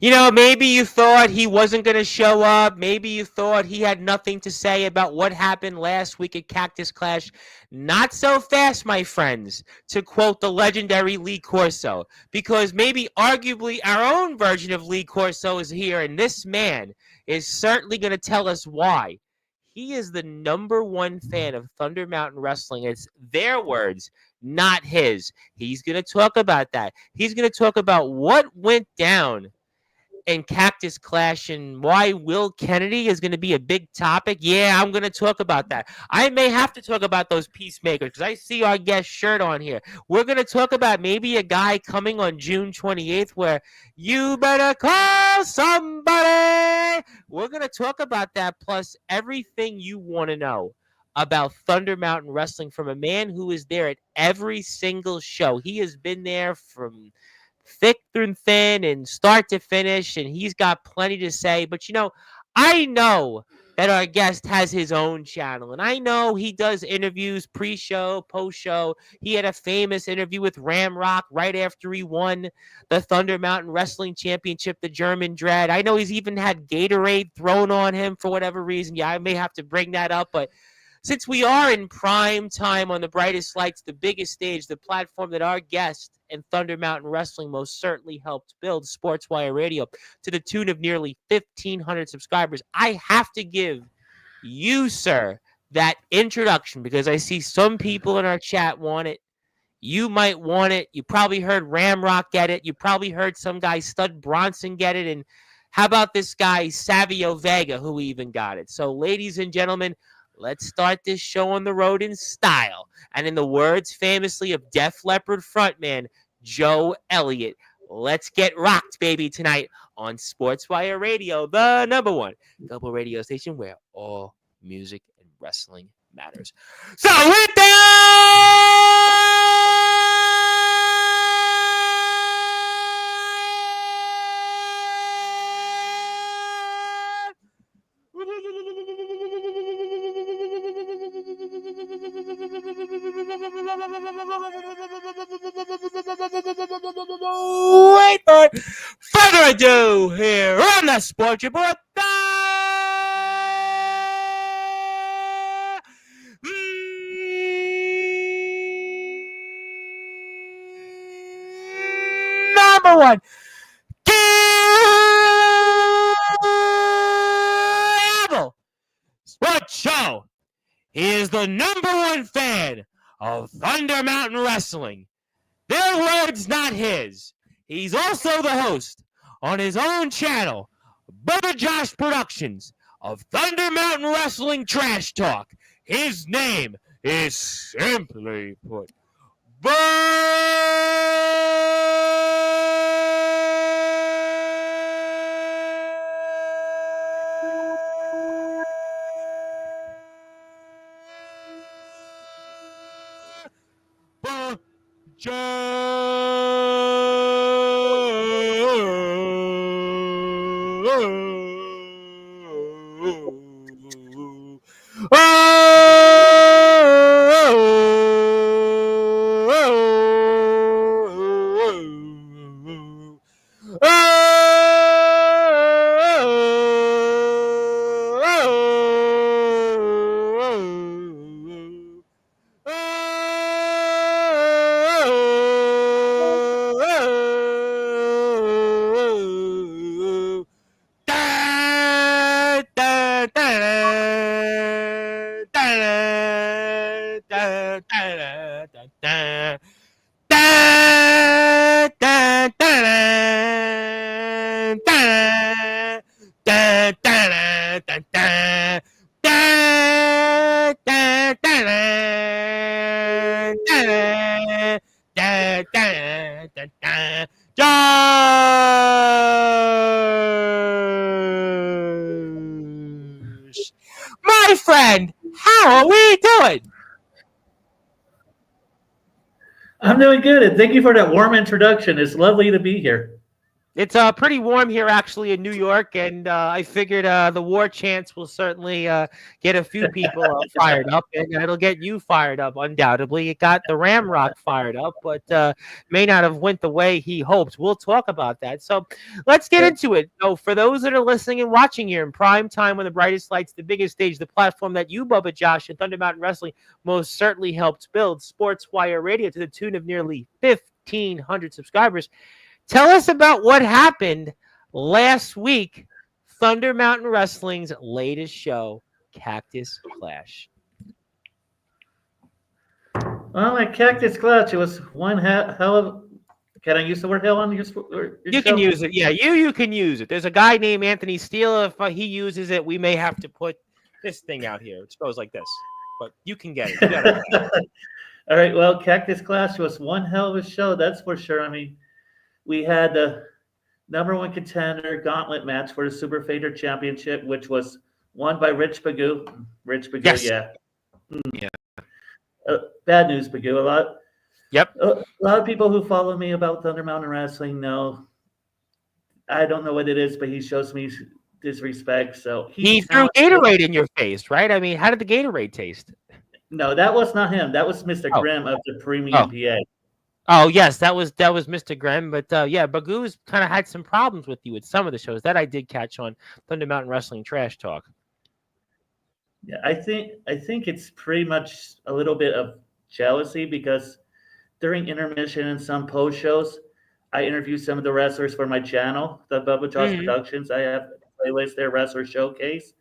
Maybe you thought he wasn't going to show up. Maybe you thought he had nothing to say about what happened last week at Cactus Clash. Not so fast, my friends, to quote the legendary Lee Corso, because maybe arguably our own version of Lee Corso is here, and this man is certainly going to tell us why. He is the number one fan of Thunder Mountain Wrestling. It's their words, not his. He's going to talk about that. He's going to talk about what went down and Cactus Clash and why Will Kennedy is going to be a big topic. Yeah, I'm going to talk about that. I may have to talk about those peacemakers because I see our guest shirt on here. We're going to talk about maybe a guy coming on June 28th where you better call somebody. We're going to talk about that plus everything you want to know about Thunder Mountain Wrestling from a man who is there at every single show. He has been there from thick through thin and start to finish, and he's got plenty to say. But I know that our guest has his own channel, and I know he does interviews pre-show, post-show. He had a famous interview with Ramrock right after he won the Thunder Mountain Wrestling Championship, the German Dread. I know he's even had Gatorade thrown on him for whatever reason. Yeah, I may have to bring that up, but since we are in prime time on the brightest lights, the biggest stage, the platform that our guest and Thunder Mountain Wrestling most certainly helped build, Sportswire Radio, to the tune of nearly 1,500 subscribers, I have to give you, sir, that introduction because I see some people in our chat want it. You might want it. You probably heard Ramrock get it. You probably heard some guy, Stud Bronson, get it. And how about this guy, Savio Vega, who even got it? So, ladies and gentlemen, let's start this show on the road in style. And in the words famously of Def Leppard frontman Joe Elliott, let's get rocked, baby, tonight on Sportswire Radio, the number one global radio station where all music and wrestling matters. So with that, without further ado, here on the Sports Report, number one cable sports show. He is the number one fan of Thunder Mountain Wrestling. Their words, not his. He's also the host on his own channel, Bubba Josh Productions, of Thunder Mountain Wrestling Trash Talk. His name is simply put, Bubba my friend, how are we doing? I'm doing good, and thank you for that warm introduction. It's lovely to be here. It's pretty warm here, actually, in New York, and I figured the war chants will certainly get a few people fired up, and it'll get you fired up, undoubtedly. It got the Ramrock fired up, but may not have went the way he hoped. We'll talk about that. So let's get into it. So for those that are listening and watching here in prime time on the brightest lights, the biggest stage, the platform that you, Bubba, Josh, and Thunder Mountain Wrestling most certainly helped build, Sportswire Radio, to the tune of nearly 1,500 subscribers. Tell us about what happened last week, Thunder Mountain Wrestling's latest show, Cactus Clash. Well, at Cactus Clash, it was one hell of. Can I use the word hell on your You show? can use it. Yeah, you can use it. There's a guy named Anthony Steele. If he uses it, we may have to put this thing out here. It goes like this, but you can get it. You got it. All right. Well, Cactus Clash was one hell of a show. That's for sure. I mean, we had the number one contender gauntlet match for the Super Fader Championship, which was won by Rich Bagoo. Rich Bagoo, Yes. yeah. Yeah. Bad news, Bagoo. Yep. A lot of people who follow me about Thunder Mountain Wrestling know. I don't know what it is, but he shows me disrespect. So he threw Gatorade in your face, right? I mean, how did the Gatorade taste? No, that was not him. That was Mr. Grimm of the Premium PA. Oh yes, that was Mr. Grimm, but yeah, Bagoo's kind of had some problems with you at some of the shows that I did catch on Thunder Mountain Wrestling Trash Talk. Yeah, I think it's pretty much a little bit of jealousy because during intermission and some post shows, I interview some of the wrestlers for my channel, the Bubba Josh Productions. I have a playlist there, Wrestler Showcase,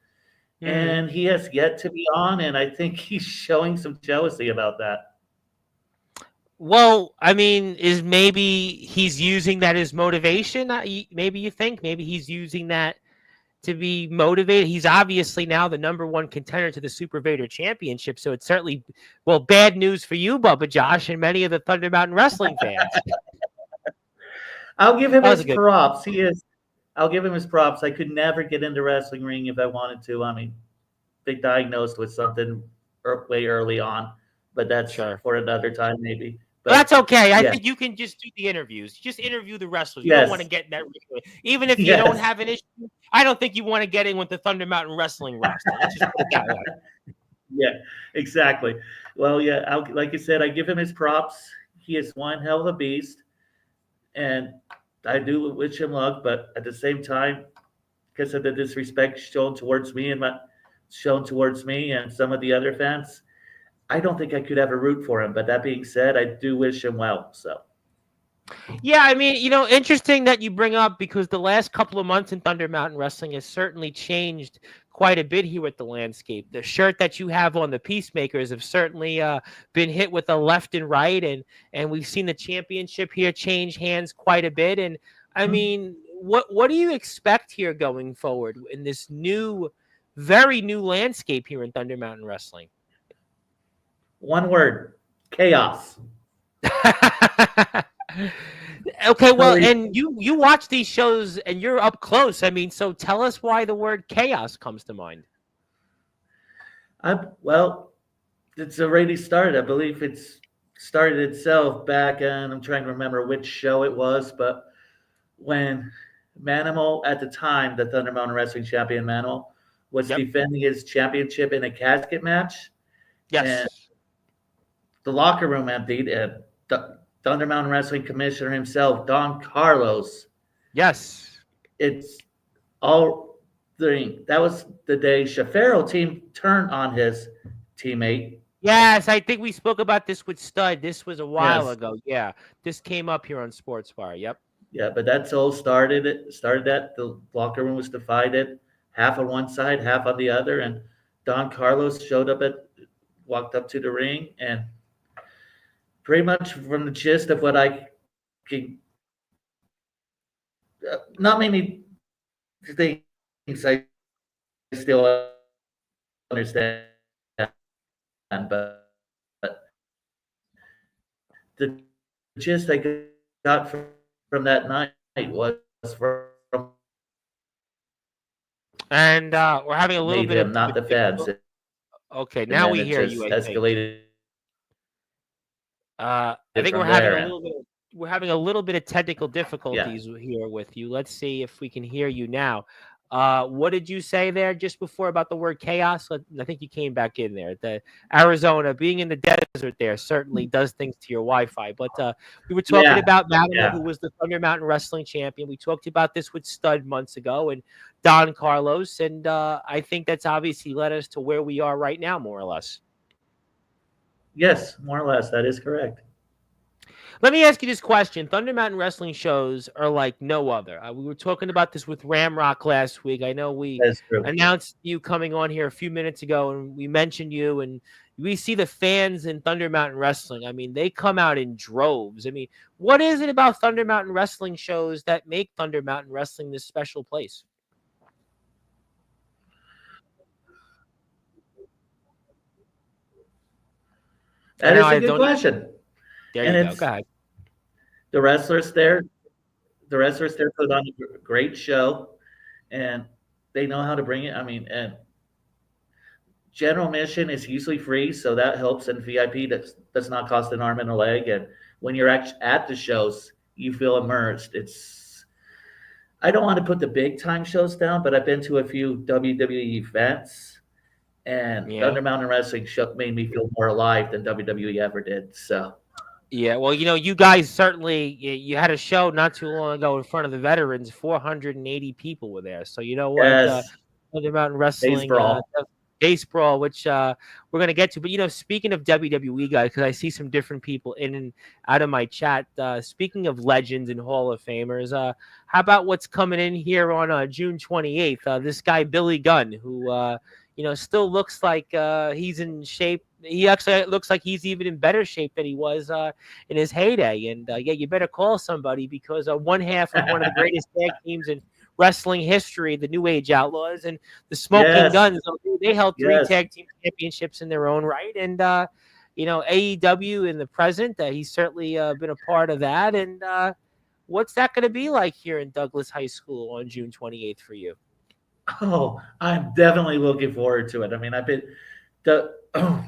and he has yet to be on, and I think he's showing some jealousy about that. Well, I mean, is maybe he's using that as motivation? Maybe you think maybe he's using that to be motivated. He's obviously now the number one contender to the Super Vader Championship, so it's certainly, well, bad news for you, Bubba Josh, and many of the Thunder Mountain Wrestling fans. I'll give him his props. I'll give him his props. I could never get into wrestling ring if I wanted to. I mean, been diagnosed with something way early on, but that's for another time maybe. But, well, that's okay. I think you can just do the interviews. Just interview the wrestlers. You don't want to get in that ring. Even if you don't have an issue, I don't think you want to get in with the Thunder Mountain Wrestling roster. Let's just put it that way. Yeah, exactly. Well, yeah, like you said, I give him his props. He is one hell of a beast, and I do wish him luck. But at the same time, because of the disrespect shown towards me and some of the other fans, I don't think I could ever root for him. But that being said, I do wish him well. So. Yeah, I mean, interesting that you bring up, because the last couple of months in Thunder Mountain Wrestling has certainly changed quite a bit here with the landscape. The shirt that you have on, the Peacemakers, have certainly been hit with a left and right, and we've seen the championship here change hands quite a bit. And I mean, what do you expect here going forward in this very new landscape here in Thunder Mountain Wrestling? One word: chaos. Okay, well, and you watch these shows and you're up close. I mean, so tell us why the word chaos comes to mind. Well, it's already started. I believe it's started itself back, and I'm trying to remember which show it was, but when Manimal, at the time, the Thunder Mountain Wrestling champion Manimal, was defending his championship in a casket match. Yes. And the locker room emptied, and Thunder Mountain Wrestling commissioner himself, Don Carlos. Yes. It's all that was the day Shafaro team turned on his teammate. Yes, I think we spoke about this with Stud. This was a while ago. Yeah. This came up here on Sportswire. Yep. Yeah, but that's all started that. The locker room was divided, half on one side, half on the other, and Don Carlos walked up to the ring, and pretty much from the gist of what I can, not many things I still understand, but the gist I got from that night was from. And we're having a little bit of not the feds. Okay, now we hear you. Escalated. I think we're having a little bit. we're having a little bit of technical Yeah. difficulties here with you. Let's see if we can hear you now. What did you say there just before about the word chaos? I think you came back in there. The Arizona being in the desert there certainly does things to your Wi-Fi. But we were talking Yeah. about Madama, Yeah. who was the Thunder Mountain Wrestling champion. We talked about this with Stud months ago and Don Carlos, and I think that's obviously led us to where we are right now, more or less. Yes, more or less. That is correct. Let me ask you this question. Thunder Mountain Wrestling shows are like no other. We were talking about this with Ramrock last week. I know we That's true. announced you coming on here a few minutes ago, and we mentioned you, and we see the fans in Thunder Mountain Wrestling. I mean, they come out in droves. I mean, what is it about Thunder Mountain Wrestling shows that make Thunder Mountain Wrestling this special place? And That now is a I good don't. question. There And you go. Go it's ahead. the wrestlers there. The wrestlers there put on a great show, and they know how to bring it. I mean, and general admission is usually free, so that helps. And VIP does not cost an arm and a leg. And when you're actually at the shows, you feel immersed. It's I don't want to put the big time shows down, but I've been to a few WWE events, and Yeah. Thunder Mountain Wrestling show made me feel more alive than WWE ever did. So Yeah, well, you guys certainly you had a show not too long ago in front of the veterans. 480 people were there. So you know what? yes, Thunder Mountain base Wrestling, brawl. Base Brawl, which we're gonna get to. But speaking of WWE guys, because I see some different people in and out of my chat. Speaking of legends and Hall of Famers, how about what's coming in here on June 28th? This guy Billy Gunn, who still looks like he's in shape. He actually looks like he's even in better shape than he was in his heyday. And yeah, you better call somebody because one half of one of the greatest tag teams in wrestling history, the New Age Outlaws, and the Smoking Yes, Guns. They held three yes. tag team championships in their own right. And AEW in the present, he's certainly been a part of that. And what's that going to be like here in Douglas High School on June 28th for you? Oh, I'm definitely looking forward to it. I mean, I've been the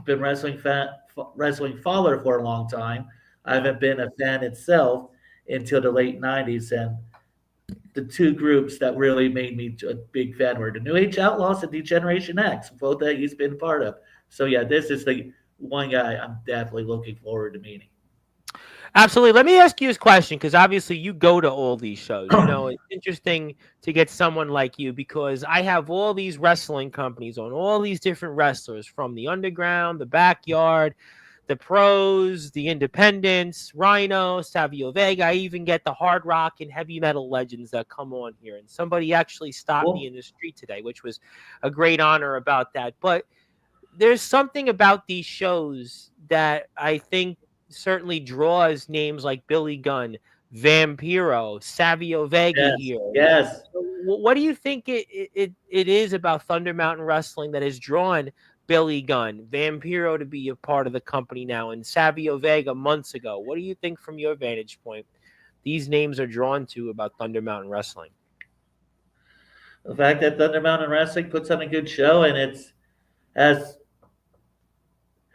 been wrestling follower for a long time. I Yeah. haven't been a fan itself until the late '90s, and the two groups that really made me a big fan were the New Age Outlaws and Degeneration X, both that he's been part of. So yeah, this is the one guy I'm definitely looking forward to meeting. Absolutely. Let me ask you this question because obviously you go to all these shows. It's interesting to get someone like you because I have all these wrestling companies on all these different wrestlers from the underground, the backyard, the pros, the independents, Rhino, Savio Vega. I even get the hard rock and heavy metal legends that come on here. And somebody actually stopped me Cool. in the street today, which was a great honor about that. But there's something about these shows that I think certainly draws names like Billy Gunn, Vampiro, Savio Vega Yes, here. yes. So what do you think it is about Thunder Mountain Wrestling that has drawn Billy Gunn, Vampiro to be a part of the company now, and Savio Vega months ago? What do you think from your vantage point these names are drawn to about Thunder Mountain Wrestling? The fact that Thunder Mountain Wrestling puts on a good show and it's has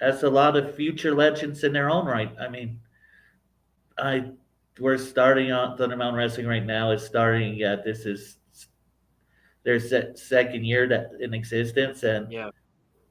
has a lot of future legends in their own right. I mean, I we're starting on Thunder Mountain Wrestling right now. It's starting. Yeah, this is their second year that in existence, and Yeah.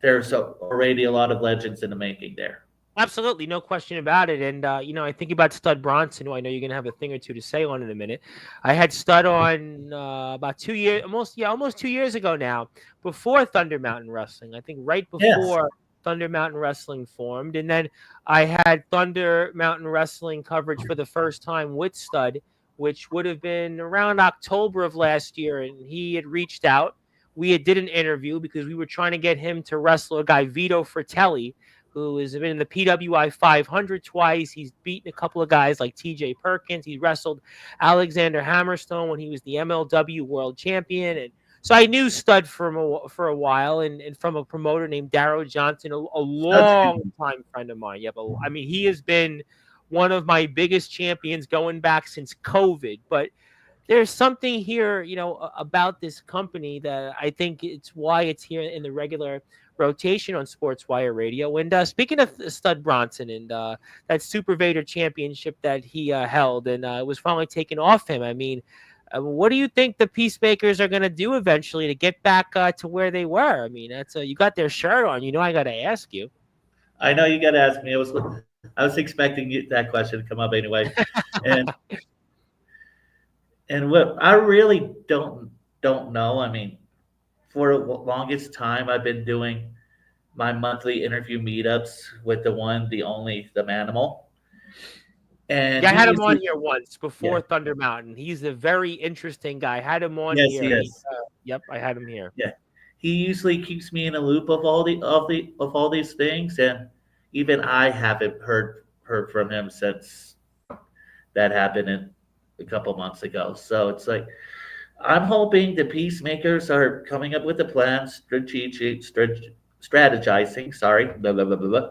there's already a lot of legends in the making there. Absolutely, no question about it. And I think about Stud Bronson, who I know you're gonna have a thing or two to say on in a minute. I had Stud on about 2 years, almost 2 years ago now, before Thunder Mountain Wrestling. I think right Yes, before Thunder Mountain Wrestling formed, and then I had Thunder Mountain Wrestling coverage for the first time with Stud, which would have been around October of last year, and he had reached out. We had did an interview because we were trying to get him to wrestle a guy Vito Fratelli who has been in the PWI 500 twice. He's beaten a couple of guys like TJ Perkins. He wrestled Alexander Hammerstone when he was the MLW world champion. And so I knew Stud for a while and from a promoter named Darrow Johnson, a that's long good. time friend of mine. Yeah, but I mean, he has been one of my biggest champions going back since COVID. But there's something here, about this company that I think it's why it's here in the regular rotation on Sportswire Radio. And speaking of Stud Bronson and that Super Vader championship that he held and it was finally taken off him, I mean, what do you think the Peacemakers are going to do eventually to get back to where they were? I mean, that's you got their shirt on. I got to ask you. I know you got to ask me. I was expecting that question to come up anyway, and what I really don't know. I mean, for the longest time, I've been doing my monthly interview meetups with the one, the only, the Manimal, and Yeah, I he had him on usually, here once yeah, before Thunder Mountain. He's a very interesting guy. I had him on yes, here. yes, Yep, I had him here. yeah. He usually keeps me in a loop of all these things, and even I haven't heard from him since that happened a couple months ago. So it's like I'm hoping the peacemakers are coming up with a plan, strategizing. Sorry, blah blah blah blah. Blah.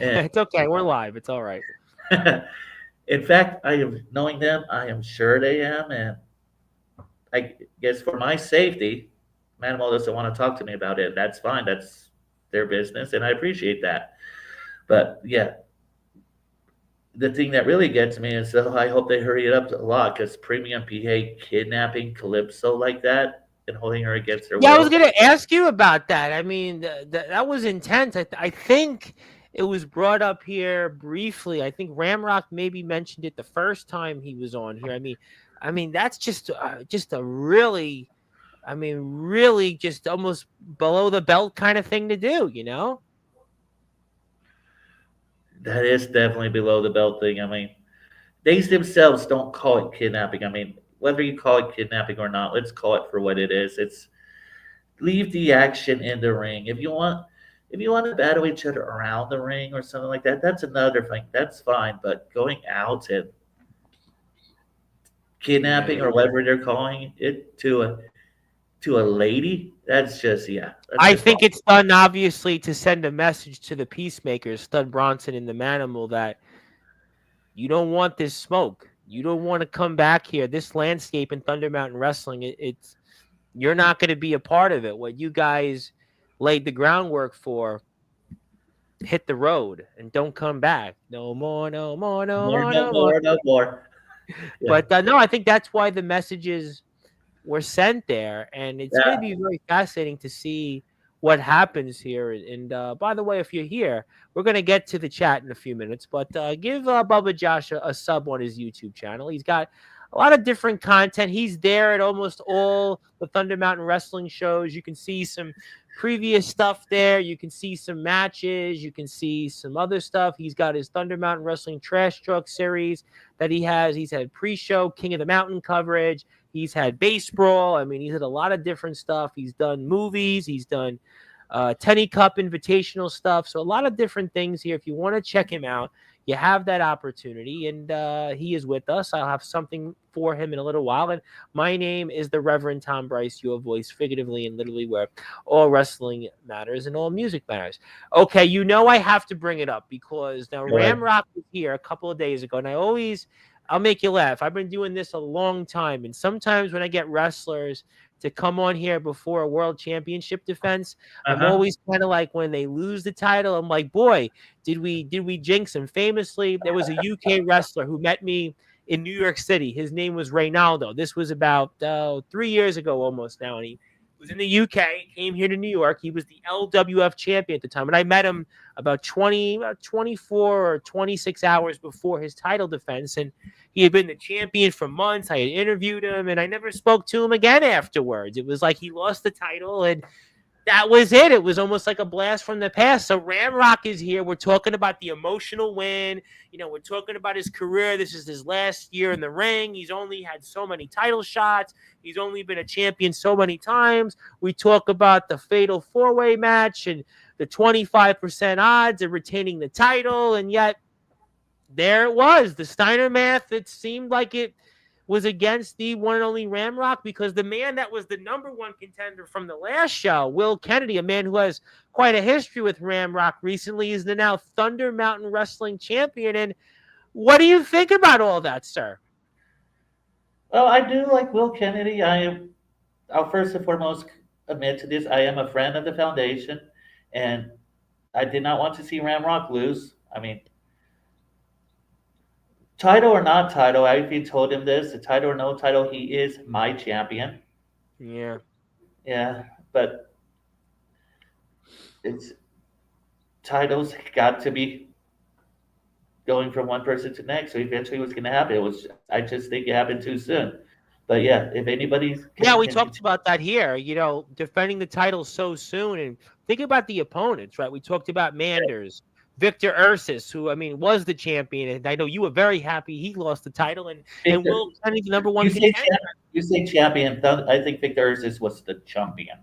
And It's okay. We're live. It's all right. in fact, I am knowing them. I am sure they am, and I guess for my safety, Manimal doesn't want to talk to me about it. That's fine. That's their business, and I appreciate that. But yeah, the thing that really gets me is I hope they hurry it up a lot because Premium PA kidnapping Calypso like that and holding her against their Yeah, I was will. gonna ask you about that. I mean, that was intense. I think it was brought up here briefly. I think Ramrock maybe mentioned it the first time he was on here. I mean that's just a really, really just almost below the belt kind of thing to do. That is definitely below the belt thing. I mean, they themselves don't call it kidnapping. I mean, whether you call it kidnapping or not, let's call it for what it is. It's leave the action in the ring. If you want to battle each other around the ring or something like that, that's another thing. That's fine. But going out and kidnapping or whatever they're calling it to a lady, that's just that's I just wrong. think it's done obviously to send a message to the Peacemakers, Stud Bronson and the Manimal, that you don't want this smoke. You don't want to come back here. This landscape in Thunder Mountain Wrestling, it's you're not going to be a part of it. What you guys laid the groundwork for, hit the road and don't come back. No more, no more, no More, more, no no more. more, no more. Yeah, But no, I think that's why the messages were sent there, and it's going to yeah. be very fascinating to see what happens here. And by the way, if you're here, we're going to get to the chat in a few minutes, but give Bubba Josh a sub on his YouTube channel. He's got a lot of different content. He's there at almost all the Thunder Mountain Wrestling shows. You can see some previous stuff there. You can see some matches. You can see some other stuff. He's got his Thunder Mountain Wrestling Trash Truck series that he has. He's had pre-show King of the Mountain coverage. He's had baseball. I mean, he's had a lot of different stuff. He's done movies. He's done Tenny Cup Invitational stuff. So a lot of different things here. If you want to check him out, you have that opportunity. And he is with us. I'll have something for him in a little while. And my name is the Reverend Tom Bryce, your voice figuratively and literally where all wrestling matters and all music matters. Okay, I have to bring it up because now Go ahead. Ramrock was here a couple of days ago, and I'll make you laugh. I've been doing this a long time, and sometimes when I get wrestlers to come on here before a world championship defense, Uh I'm huh. always kind of like when they lose the title, I'm like, boy, did we jinx him? Famously, there was a UK wrestler who met me in New York City. His name was Reynaldo. This was about 3 years ago almost now, and he was in the UK, came here to New York. He was the LWF champion at the time, and I met him about 24 or 26 hours before his title defense, and he had been the champion for months. I had interviewed him, and I never spoke to him again afterwards. It was like he lost the title, and that was it. It was almost like a blast from the past. So Ramrock is here. We're talking about the emotional win. We're talking about his career. This is his last year in the ring. He's only had so many title shots. He's only been a champion so many times. We talk about the fatal four-way match and the 25% odds of retaining the title, and yet there it was. The Steiner math, it seemed like it was against the one and only Ramrock because the man that was the number one contender from the last show, Will Kennedy, a man who has quite a history with Ramrock recently, is the now Thunder Mountain Wrestling champion. And what do you think about all that, sir? Well, I do like Will Kennedy. I'll first and foremost admit to this. I am a friend of the foundation, And I did not want to see Ramrock lose. I mean, title or not title, I even told him this: the title or no title, he is my champion. Yeah. Yeah, but it's titles got to be going from one person to the next. So eventually, what's going to happen? It was I just think it happened too soon. But yeah, if anybody Yeah, we can talked about that here. Defending the title so soon, and think about the opponents, right? We talked about Manders, Victor Ursus, who I mean was the champion, and I know you were very happy he lost the title, and Victor, Will Kennedy's the number you one say contender. you say champion. I think Victor Ursus was the champion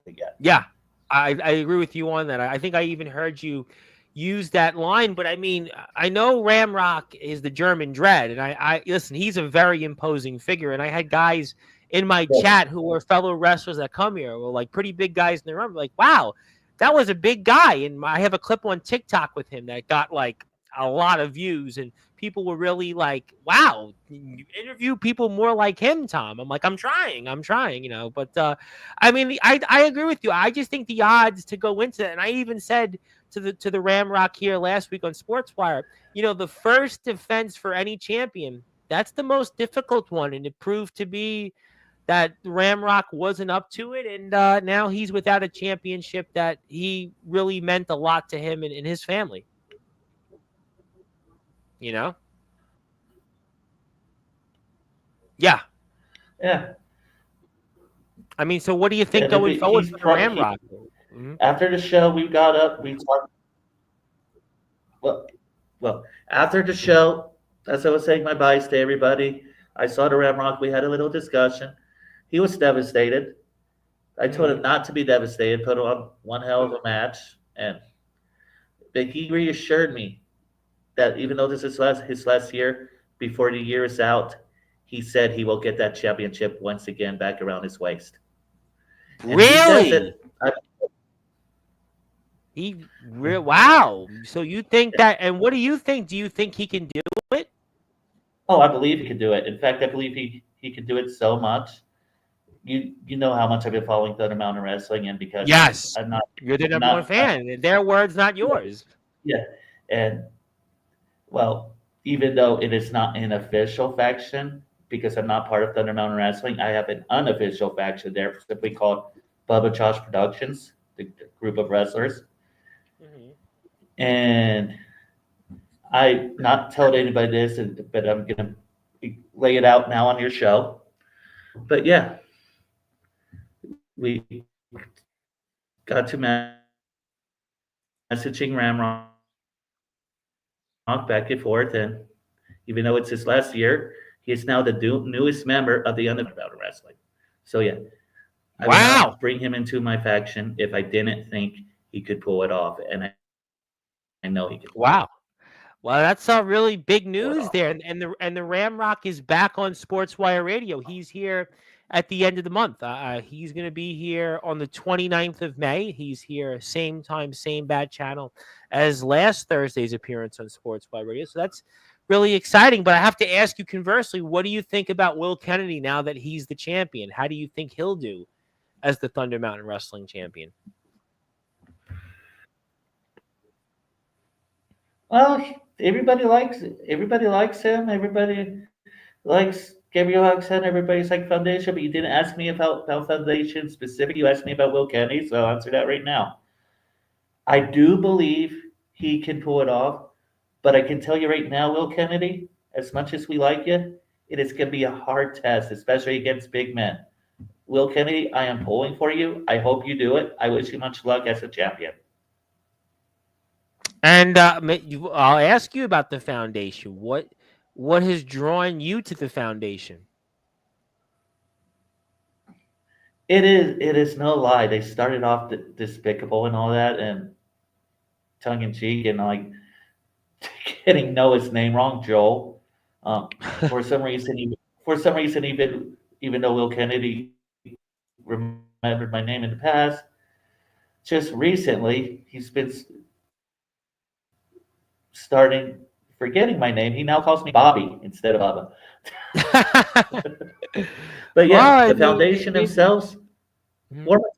again. Yeah, I agree with you on that. I think I even heard you use that line, but I mean, I know Ramrock is the German dread, and I listen, he's a very imposing figure, and I had guys in my Yes. chat who were fellow wrestlers that come here, were like pretty big guys in the room, like, wow, that was a big guy, and I have a clip on TikTok with him that got like a lot of views, and people were really like, wow, you interview people more like him, Tom. I'm like, I'm trying, but I mean, I agree with you. I just think the odds to go into it, and I even said to the Ramrock here last week on Sportswire, the first defense for any champion, that's the most difficult one, and it proved to be that Ramrock wasn't up to it, and now he's without a championship that he really meant a lot to him and his family. You know? Yeah. Yeah, I mean, so what do you think and if going it, forward for the Ramrock? after the show, we got up. We talked. Well, well, after the show, as I was saying my byes to everybody, I saw the Ramrock. We had a little discussion. He was devastated. I told him not to be devastated. Put on one hell of a match, and but he reassured me that even though this is his last year before the year is out, he said he will get that championship once again back around his waist. And if he does Really? it, Wow. So you think that, and what do you think? Do you think he can do it? oh, I believe he can do it. In fact, I believe he can do it so much. You know how much I've been following Thunder Mountain Wrestling, and because Yes. I'm not You're the I'm number one not fan. Their words, not yours. yeah, and well, even though it is not an official faction, because I'm not part of Thunder Mountain Wrestling, I have an unofficial faction there, simply called Bubba Josh Productions, the group of wrestlers. Mhm. And I not told anybody this, but I'm gonna lay it out now on your show. But yeah, we got to messaging Ramrock back and forth, and even though it's his last year, he is now the newest member of the Underground Wrestling. So yeah, I would Wow. not bring him into my faction if I didn't think he could pull it off, and I know he can Wow. Well, that's really big pull it news off. there, and the Ramrock is back on Sportswire Radio. He's here at the end of the month. He's going to be here on the 29th of May. He's here same time, same bad channel as last Thursday's appearance on Sportswire Radio. So that's really exciting. But I have to ask you conversely, what do you think about Will Kennedy now that he's the champion? How do you think he'll do as the Thunder Mountain Wrestling champion? Well, everybody likes him. Everybody likes Gabriel Hudson. Everybody's like Foundation, but you didn't ask me about Foundation specific. You asked me about Will Kennedy, so I'll answer that right now. I do believe he can pull it off, but I can tell you right now, Will Kennedy, as much as we like you, it is going to be a hard test, especially against big men. Will Kennedy, I am pulling for you. I hope you do it. I wish you much luck as a champion. And I'll ask you about the foundation. What has drawn you to the foundation? It is no lie. They started off despicable and all that, and tongue in cheek, and like getting Noah's name wrong, Joel. For some reason, even though Will Kennedy remembered my name in the past, just recently he's been starting forgetting my name. He now calls me Bobby instead of Bubba. But yeah, Well, the foundation themselves, Mhm. former,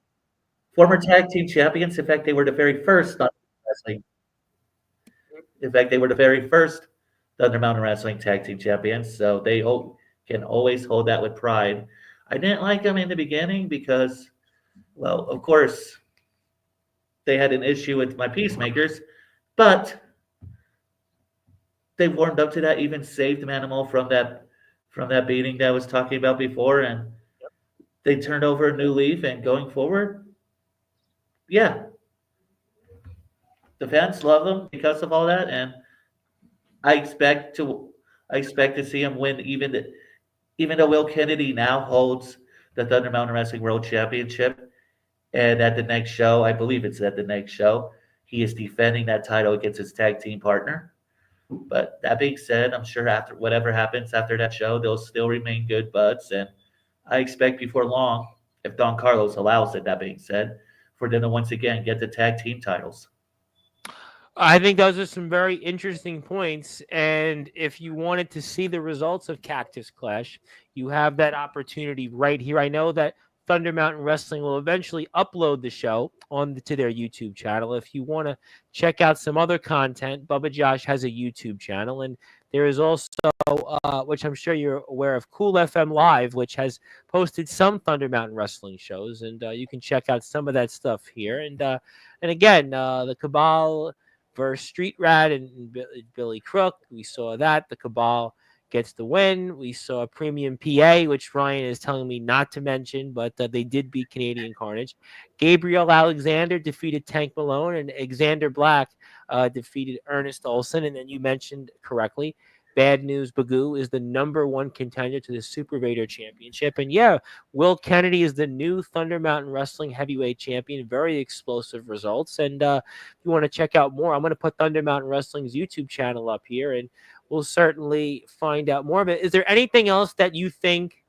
former tag team champions. In fact, they were the very first Thunder Wrestling. In fact, they were the very first Thunder Mountain Wrestling tag team champions. So they can always hold that with pride. I didn't like them in the beginning because, well, of course, they had an issue with my peacemakers, but they warmed up to that. Even saved Manimal from that beating that I was talking about before, and they turned over a new leaf. And going forward, yeah, the fans love them because of all that, and I expect to I expect to see him win. Even though Will Kennedy now holds the Thunder Mountain Wrestling World Championship, and at the next show, I believe it's at the next show, he is defending that title against his tag team partner. But that being said, I'm sure after whatever happens after that show, they'll still remain good buds, and I expect before long, if Don Carlos allows it, that being said, for them to once again get the tag team titles. I think those are some very interesting points. And if you wanted to see the results of Cactus Clash, you have that opportunity right here. I know that Thunder Mountain Wrestling will eventually upload the show to their YouTube channel. If you want to check out some other content, Bubba Josh has a YouTube channel, and there is also, which I'm sure you're aware of, Cool FM Live, which has posted some Thunder Mountain Wrestling shows, and you can check out some of that stuff here. And again, the Cabal versus Street Rat and Billy Crook. We saw that. The Cabal gets the win. We saw Premium PA, which Ryan is telling me not to mention, but they did beat Canadian Carnage. Gabriel Alexander defeated Tank Malone, and Xander Black defeated Ernest Olson. And then you mentioned correctly, Bad News Bagoo is the #1 contender to the Super Vader Championship. And yeah, Will Kennedy is the new Thunder Mountain Wrestling Heavyweight Champion. Very explosive results. And if you want to check out more, I'm going to put Thunder Mountain Wrestling's YouTube channel up here, and we'll certainly find out more of it. Is there anything else that you think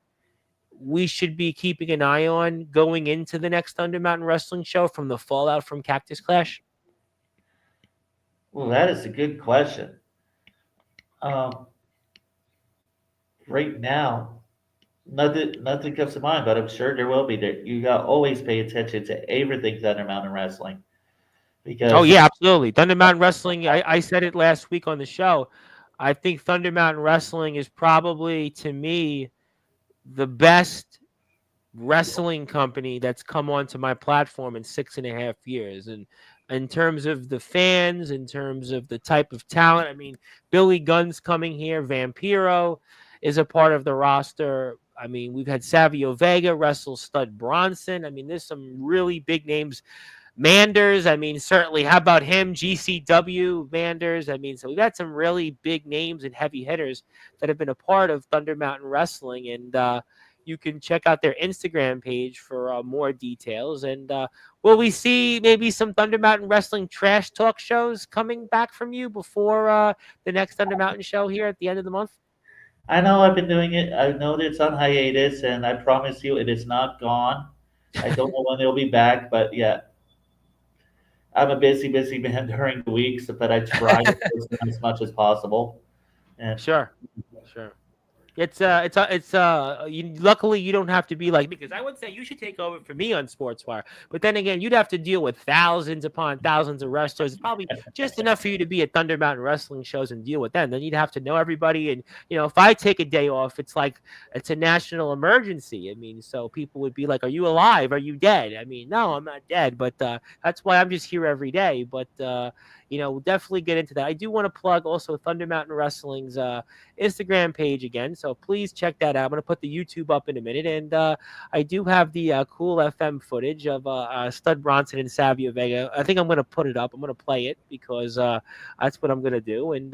we should be keeping an eye on going into the next Thunder Mountain Wrestling show from the fallout from Cactus Clash? Well, that is a good question. Um, right now, nothing comes to mind, but I'm sure there will be. There, you got to always pay attention to everything Thunder Mountain Wrestling Oh, because yeah, absolutely. Thunder Mountain Wrestling, I said it last week on the show. I think Thunder Mountain Wrestling is probably, to me, the best wrestling company that's come onto my platform in 6.5 years. And in terms of the fans, in terms of the type of talent, I mean, Billy Gunn's coming here. Vampiro is a part of the roster. I mean, we've had Savio Vega wrestle Stud Bronson. I mean, there's some really big names. Manders, I mean, certainly. How about him? GCW Manders. I mean, so we've got some really big names and heavy hitters that have been a part of Thunder Mountain Wrestling. And you can check out their Instagram page for more details. And will we see maybe some Thunder Mountain Wrestling trash talk shows coming back from you before the next Thunder Mountain show here at the end of the month? I know I've been doing it. I know that it's on hiatus, and I promise you, it is not gone. I don't know when it'll be back, but yeah, I'm a busy man during the weeks, but I try to post them as much as possible. And Sure, sure. Luckily you don't have to be like, because I would say you should take over for me on Sportswire. But then again, you'd have to deal with thousands upon thousands of wrestlers. It's probably just enough for you to be at Thunder Mountain Wrestling shows and deal with them. Then you'd have to know everybody. And, if I take a day off, it's like it's a national emergency. I mean, so people would be like, are you alive? Are you dead? I mean, no, I'm not dead. But that's why I'm just here every day. But, we'll definitely get into that. I do want to plug also Thunder Mountain Wrestling's Instagram page again. So please check that out. I'm going to put the YouTube up in a minute. And I do have the Cool FM footage of Stud Bronson and Savio Vega. I think I'm going to put it up. I'm going to play it because that's what I'm going to do. And,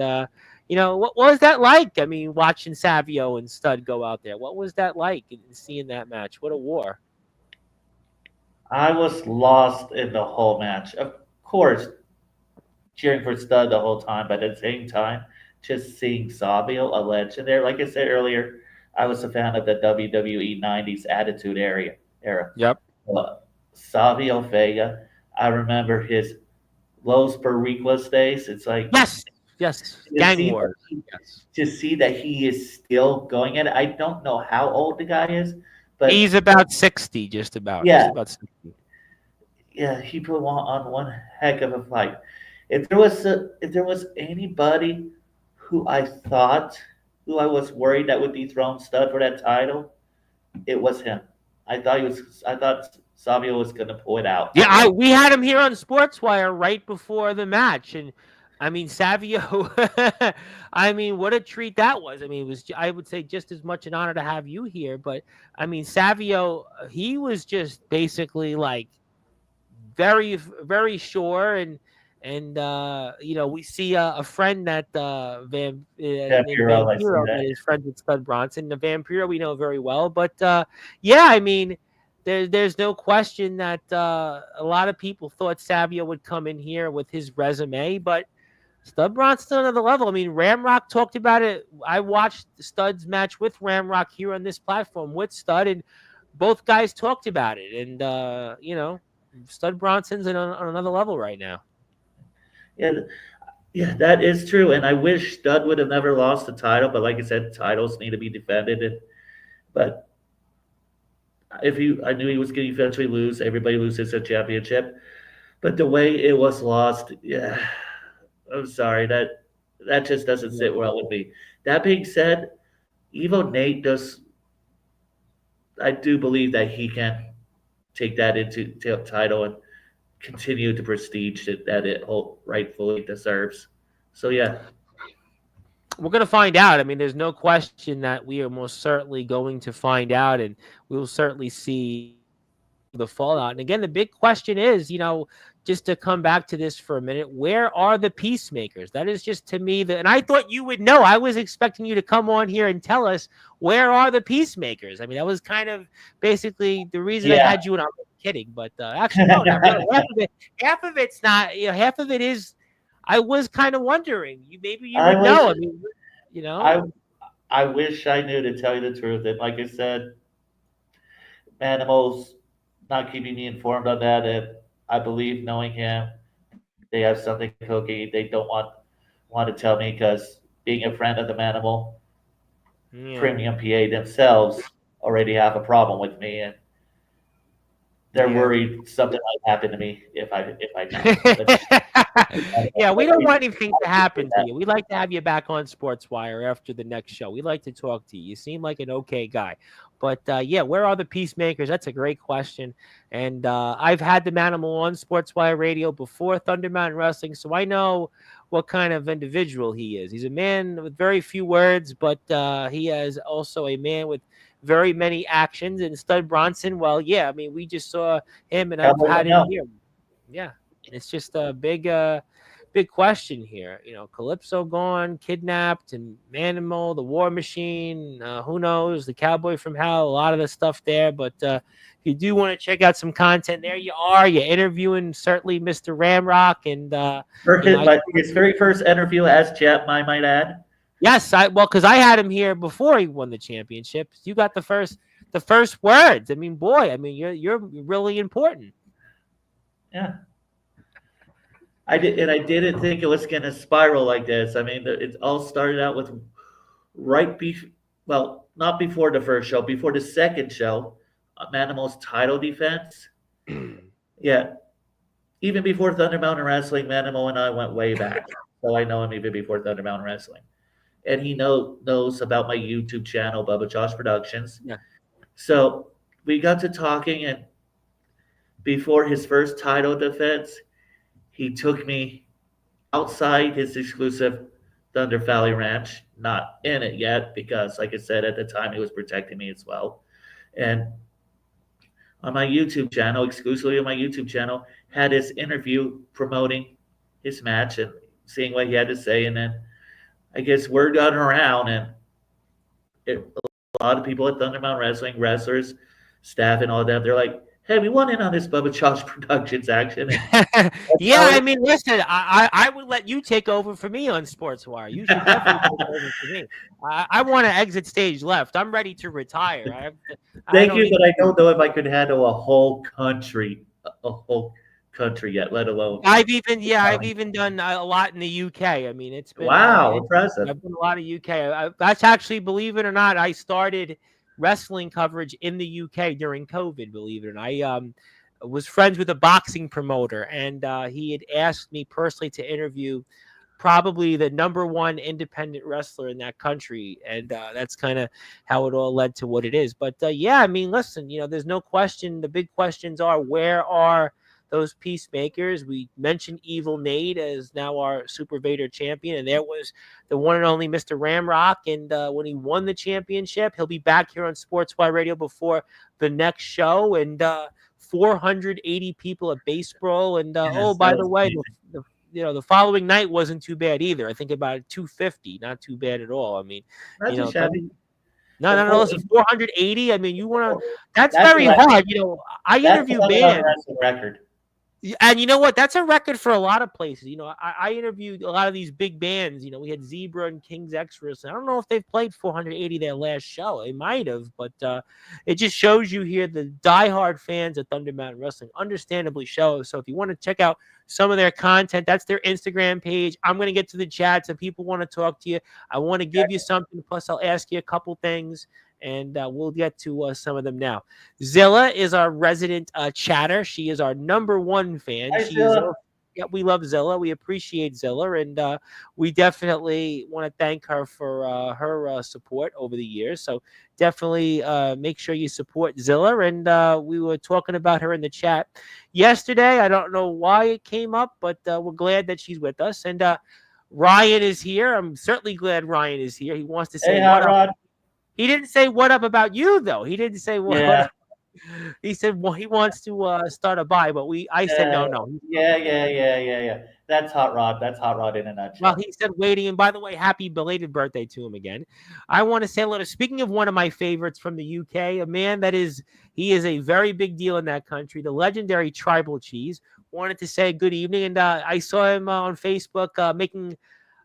what was that like? I mean, watching Savio and Stud go out there. What was that like and seeing that match? What a war. I was lost in the whole match. Of course, cheering for Stud the whole time, but at the same time, just seeing Savio, a legend there. Like I said earlier, I was a fan of the WWE 90s Attitude era. Yep. Savio Vega, I remember his Los Barriquas days. It's like, Yes. to Gang see, Wars. Yes. to see that he is still going at it. I don't know how old the guy is, but He's about 60, just about. yeah, Just about 60. yeah, he put on one heck of a fight. If there was anybody who I thought who I was worried that would dethrone Stud for that title, it was him. I thought Savio was gonna pull it out. Yeah, we had him here on Sportswire right before the match, and I mean Savio. I mean, what a treat that was. I mean, it was I would say just as much an honor to have you here, but I mean Savio, he was just basically like very sure and you know we see a friend that named Vampiro, I see Vampiro that. that is friends with Stud Bronson. The Vampiro we know very well, but yeah, I mean there's no question that a lot of people thought Savio would come in here with his resume, but Stud Bronson's on another level. I mean, Ramrock talked about it. I watched Stud's match with Ramrock here on this platform with Stud, and both guys talked about it. And you know, Stud Bronson's on another level right now. Yeah, yeah, that is true. And I wish Stud would have never lost the title, but like I said, titles need to be defended. But I knew he was going to eventually lose. Everybody loses a championship, but the way it was lost, yeah, I'm sorry that just doesn't sit well with me. That being said, Evo Nate does. I do believe that he can take that into title and continue the prestige that it rightfully deserves. So yeah, We're going to find out. I mean, there's no question that we are most certainly going to find out, and we will certainly see the fallout. And again, the big question is, you know, just to come back to this for a minute, where are the peacemakers? That is just to me and I thought you would know. I was expecting you to come on here and tell us where are the peacemakers. I mean, that was kind of basically the reason I had you, and I'm kidding, but actually no, not really. Half of it's not. You know, half of it is. I was kind of wondering. Maybe you would know. I mean, you know, I wish I knew, to tell you the truth. And like I said, Manimal's not keeping me informed on that. And I believe, knowing him, they have something cooking. They don't want to tell me, because being a friend of the Manimal, Premium PA themselves already have a problem with me, and they're worried something might happen to me if I don't. Yeah, we don't want anything to happen to you. We like to have you back on Sportswire after the next show. We like to talk to you. You seem like an okay guy. But yeah, where are the peacemakers? That's a great question. And I've had the Manimal on Sportswire Radio before Thunder Mountain Wrestling, so I know what kind of individual he is. He's a man with very few words, but he is also a man with very many actions. And Stud Bronson, well, yeah, I mean, we just saw him, and I've had him here. Yeah, it's just a big question here. You know, Calypso gone, kidnapped, and Manimal, the War Machine, who knows, the Cowboy from Hell, a lot of the stuff there. But if you do want to check out some content, there you are. You're interviewing certainly Mr. Ramrock, and his very first interview as Jet, I might add. Yes, because I had him here before he won the championship. You got the first words. I mean, boy, I mean, you're really important. Yeah. I didn't think it was going to spiral like this. I mean, it all started out with not before the first show, before the second show, Manimal's title defense. Yeah. Even before Thunder Mountain Wrestling, Manimal and I went way back. So I know him even before Thunder Mountain Wrestling. And he knows about my YouTube channel, Bubba Josh Productions. Yeah. So we got to talking, and before his first title defense, he took me outside his exclusive Thunder Valley Ranch, not in it yet, because, like I said, at the time he was protecting me as well. And on my YouTube channel, exclusively on my YouTube channel, had his interview promoting his match and seeing what he had to say. And then I guess word got around, and a lot of people at Thunder Mountain Wrestling, wrestlers, staff, and all that, they're like, hey, we want in on this Bubba Josh Productions action. Yeah, I mean, listen, I would let you take over for me on Sportswire. You should definitely take over for me. I want to exit stage left. I'm ready to retire. Thank you, but I don't know if I could handle a whole country yet, let alone. I've even done a lot in the UK. I mean, it's been impressive. I've done a lot of UK. That's actually, believe it or not, I started wrestling coverage in the UK during COVID. Believe it or not, was friends with a boxing promoter, and he had asked me personally to interview probably the number one independent wrestler in that country, and that's kind of how it all led to what it is. But yeah, I mean, listen, there's no question. The big questions are, where are those peacemakers? We mentioned Evil Nate as now our Super Vader champion, and there was the one and only Mr. Ramrock. And when he won the championship, he'll be back here on Sportswire Radio before the next show. And 480 people at Base Brawl. And oh, Yes, by that the was way, amazing. the following night wasn't too bad either. I think about 250, not too bad at all. I mean, Not too shabby. no, The no, no. four, Listen, 480. I mean, you want to? That's that's a very record. hard. I That's interview another bands. unwrestling record. And you know what? That's a record for a lot of places. I interviewed a lot of these big bands. We had Zebra and King's Extras. I don't know if they've played 480 their last show. They might have, but it just shows you here the diehard fans of Thunder Mountain Wrestling understandably show. So if you want to check out some of their content, that's their Instagram page. I'm going to get to the chat. So people want to talk to you. I want to give you something. Plus, I'll ask you a couple things, and we'll get to some of them now. Zilla is our resident chatter. She is our number one fan. Hi, She is. Zilla. Yeah, we love Zilla. We appreciate Zilla, and we definitely want to thank her for her support over the years. So definitely make sure you support Zilla. And we were talking about her in the chat yesterday. I don't know why it came up, but we're glad that she's with us. And Ryan is here. I'm certainly glad Ryan is here. He wants to say Hey, what Hot up. Rod. He didn't say what up about you, though. He didn't say what Yeah. up. He said, well, he wants to start a buy, but I said, no. Yeah. That's Hot Rod. That's Hot Rod in a Well, nutshell. he said waiting. And by the way, happy belated birthday to him again. I want to say a little. Speaking of one of my favorites from the UK, a man he is a very big deal in that country, the legendary Tribal Cheese. Wanted to say good evening. And I saw him on Facebook making,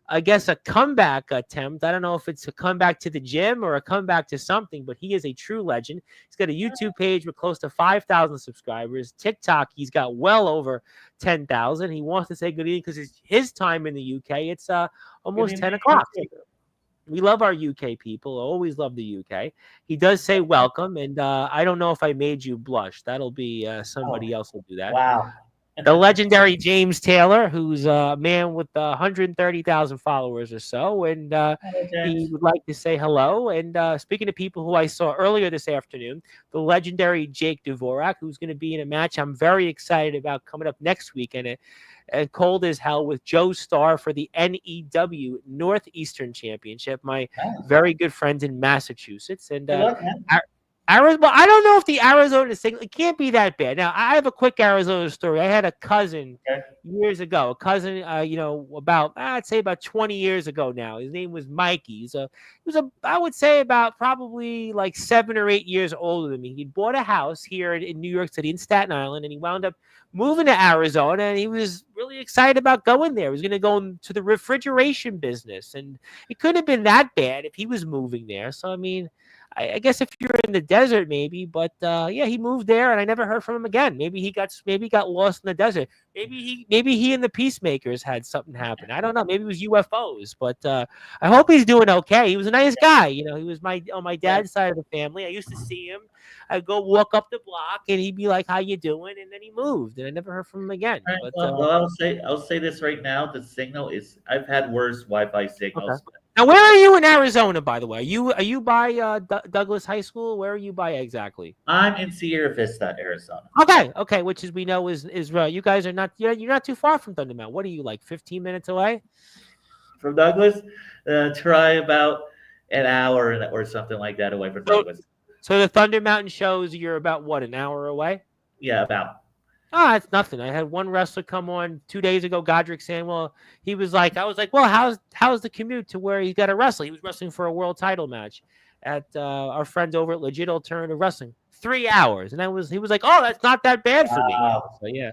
I guess, a comeback attempt. I don't know if it's a comeback to the gym or a comeback to something, but he is a true legend. He's got a YouTube page with close to 5,000 subscribers. TikTok, he's got well over 10,000. He wants to say good evening because it's his time in the UK. It's almost 10 o'clock. We love our UK people. Always love the UK. He does say welcome, and I don't know if I made you blush. That'll be somebody else will do that. Wow. The legendary James Taylor, who's a man with 130,000 followers or so, and he would like to say hello. And speaking of people who I saw earlier this afternoon, the legendary Jake Dvorak, who's going to be in a match I'm very excited about coming up next week, and cold as hell with Joe Starr for the NEW Northeastern Championship. My very good friends in Massachusetts, and Arizona. I don't know if the Arizona thing, it can't be that bad. Now, I have a quick Arizona story. I had a cousin years ago, about I'd say about 20 years ago now. His name was Mikey. He was I would say about probably like 7 or 8 years older than me. He bought a house here in New York City in Staten Island, and he wound up moving to Arizona, and he was really excited about going there. He was going to go into the refrigeration business, and it couldn't have been that bad if he was moving there. So, I mean, I guess if you're in the desert, maybe, but yeah, he moved there, and I never heard from him again. Maybe he got lost in the desert. Maybe he and the Peacemakers had something happen. I don't know. Maybe it was UFOs, but I hope he's doing okay. He was a nice guy. He was on my dad's side of the family. I used to see him. I'd go walk up the block, and he'd be like, "How you doing?" And then he moved, and I never heard from him again. Right, But well, I'll say this right now. The signal is I've had worse Wi-Fi signals. Okay. Now, where are you in Arizona, by the way? Are you by Douglas High School? Where are you by exactly? I'm in Sierra Vista, Arizona. Okay, which is we know is you guys are not you're not too far from Thunder Mountain. What are you, like 15 minutes away? From Douglas, try about an hour or something like that away from Douglas. So the Thunder Mountain shows you're about what, an hour away? Yeah, about. Oh, that's nothing. I had one wrestler come on 2 days ago, Godric Samuel. I was like, well, how's the commute to where he's got to wrestle? He was wrestling for a world title match at our friends over at Legit Alternative Wrestling. 3 hours. And he was like, oh, that's not that bad for me. So yeah.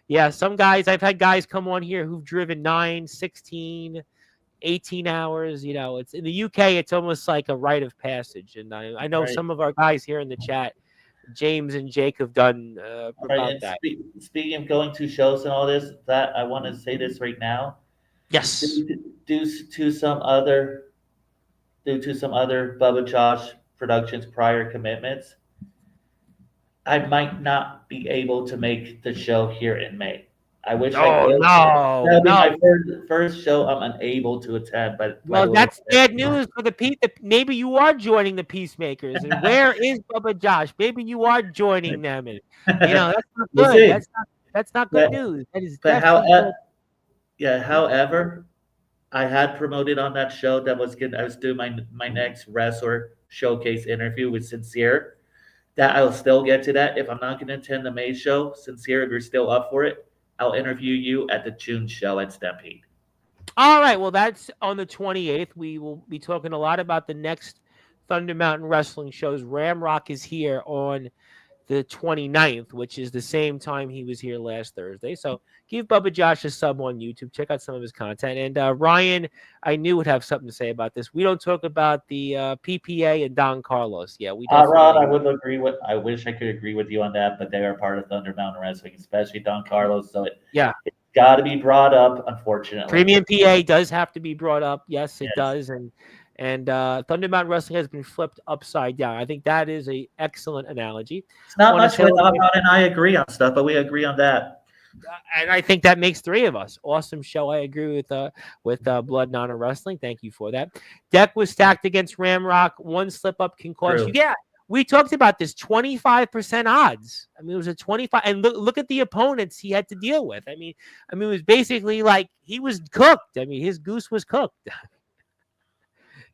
Yeah, some guys, I've had guys come on here who've driven 9, 16, 18 hours. It's in the UK, it's almost like a rite of passage. And I know some of our guys here in the chat, James and Jake, have done about that. Speaking of going to shows and all this, that I want to say this right now. Yes. Due to some other Bubba Josh Productions prior commitments, I might not be able to make the show here in May. I wish I Oh, could. no, That'll be my no. first show I'm unable to attend by Well, the looks that's of it. bad news for the maybe you are joining the Peacemakers. And where is Bubba Josh? Maybe you are joining them. And, that's not We'll good. see. That's not good But news. That is but how definitely good. yeah, however, I had promoted on that show that I was doing my next wrestler showcase interview with Sincere. That I'll still get to that. If I'm not going to attend the May show, Sincere, if you're still up for it, I'll interview you at the June show at Stampede. All right. Well, that's on the 28th. We will be talking a lot about the next Thunder Mountain Wrestling shows. Ramrock is here on the 29th, which is the same time he was here last Thursday. So give Bubba Josh a sub on YouTube. Check out some of his content. And Ryan, I knew would have something to say about this. We don't talk about the PPA and Don Carlos. Yeah, we Rod, I definitely. would agree with. I wish I could agree with you on that, but they are part of Thunder Mountain Wrestling, especially Don Carlos. So Yeah, it's got to be brought up. Unfortunately, Premium PA does have to be brought up. Yes, it yes. does. And Thunder Mountain Wrestling has been flipped upside down. I think that is a excellent analogy. It's not Want to much say, when Rod and I agree on stuff, but we agree on that. and I think that makes three of us. Awesome show. I agree with Blood Nana Wrestling. Thank you for that. Deck was stacked against Ramrock. One slip up can cost you. True. Yeah, we talked about this 25% odds. I mean, it was a 25, and look at the opponents he had to deal with. I mean, it was basically like he was cooked. I mean, his goose was cooked.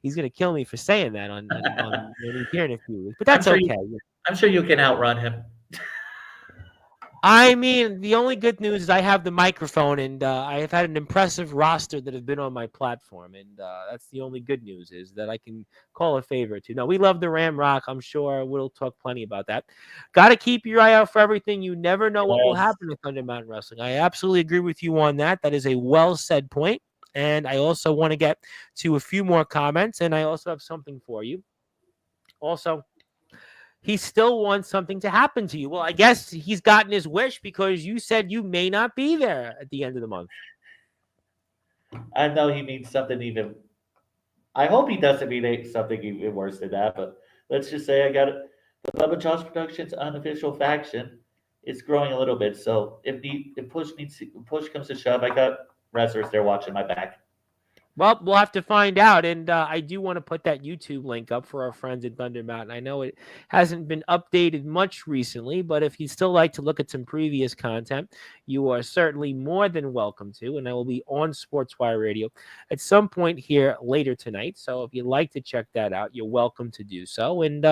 He's gonna kill me for saying that on when he's here in a few weeks, but that's okay. I'm sure you can outrun him. I mean, the only good news is I have the microphone, and I have had an impressive roster that have been on my platform, and that's the only good news is that I can call a favor to. No, we love the Ramrock. I'm sure we'll talk plenty about that. Got to keep your eye out for everything. You never know what will Yes. happen with Thunder Mountain Wrestling. I absolutely agree with you on that. That is a well said point. And I also want to get to a few more comments, and I also have something for you. Also, he still wants something to happen to you. Well, I guess he's gotten his wish because you said you may not be there at the end of the month. I know he means something even. I hope he doesn't mean something even worse than that. But let's just say I got it. The Bubba Josh Productions unofficial faction is growing a little bit. So if push comes to shove, I got wrestlers there watching my back. Well, we'll have to find out. And I do want to put that YouTube link up for our friends at Thunder Mountain. I know it hasn't been updated much recently, but if you'd still like to look at some previous content, you are certainly more than welcome to. And I will be on Sportswire Radio at some point here later tonight. So if you'd like to check that out, you're welcome to do so. And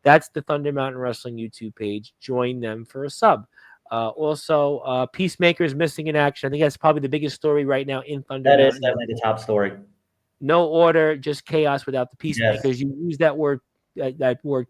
that's the Thunder Mountain Wrestling YouTube page. Join them for a sub. Also, Peacemaker's missing in action. I think that's probably the biggest story right now in Thunder That is Mountain. definitely the top story. No order, just chaos without the Peacemakers. Yes. You use that word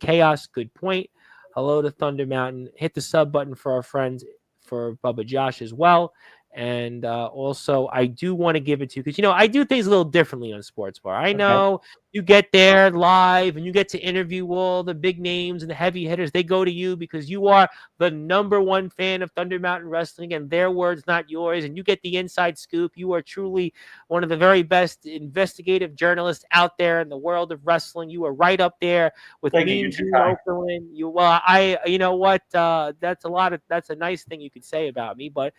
chaos. Good point. Hello to Thunder Mountain. Hit the sub button for our friends, for Bubba Josh as well. And also, I do want to give it to you because, I do things a little differently on Sportswire. I know you get there live and you get to interview all the big names and the heavy hitters. They go to you because you are the number one fan of Thunder Mountain Wrestling and their words, not yours. And you get the inside scoop. You are truly one of the very best investigative journalists out there in the world of wrestling. You are right up there with me and Gene Okerlund. You know what? That's a nice thing you could say about me, but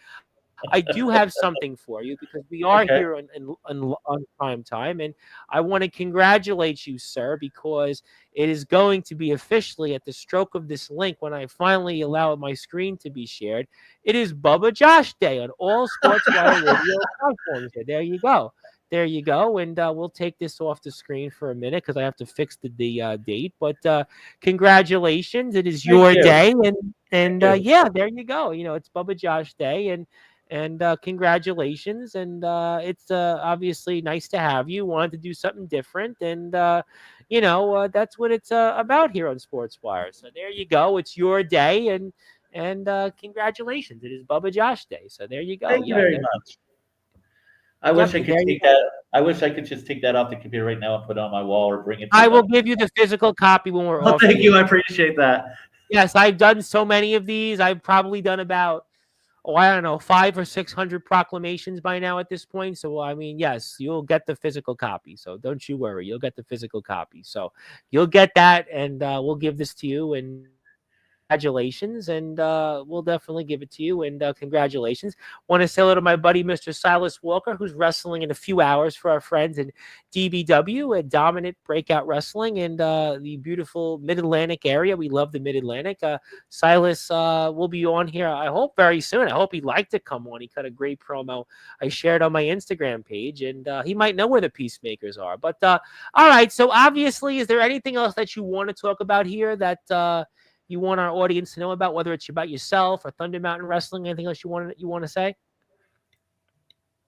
I do have something for you because we are here on prime time, and I want to congratulate you, sir, because it is going to be officially at the stroke of this link when I finally allow my screen to be shared. It is Bubba Josh Day on all Sportswire Radio platforms. There you go. There you go. And we'll take this off the screen for a minute because I have to fix the date. But congratulations. It is your day. And yeah, there you go. It's Bubba Josh Day. And congratulations. And it's obviously nice to have you. Wanted to do something different. And, that's what it's about here on Sportswire. So there you go. It's your day. And congratulations. It is Bubba Josh Day. So there you go. Thank you very much. I wish I could take that. I wish I could just take that off the computer right now and put it on my wall or bring it. I will give you the physical copy when we're off. Thank you. I appreciate that. Yes, I've done so many of these. I've probably done about, I don't know, 500 or 600 proclamations by now at this point. So, I mean, yes, you'll get the physical copy. So don't you worry. You'll get the physical copy. So you'll get that, and we'll give this to you. And congratulations, and we'll definitely give it to you. And congratulations. Want to say hello to my buddy, Mr. Silas Walker, who's wrestling in a few hours for our friends in DBW at Dominant Breakout Wrestling in the beautiful Mid-Atlantic area. We love the Mid-Atlantic. Silas will be on here, I hope, very soon. I hope he'd like to come on. He cut a great promo I shared on my Instagram page, and he might know where the Peacemakers are. But all right, so obviously, is there anything else that you want to talk about here that you want our audience to know about, whether it's about yourself or Thunder Mountain Wrestling? Anything else you want to say?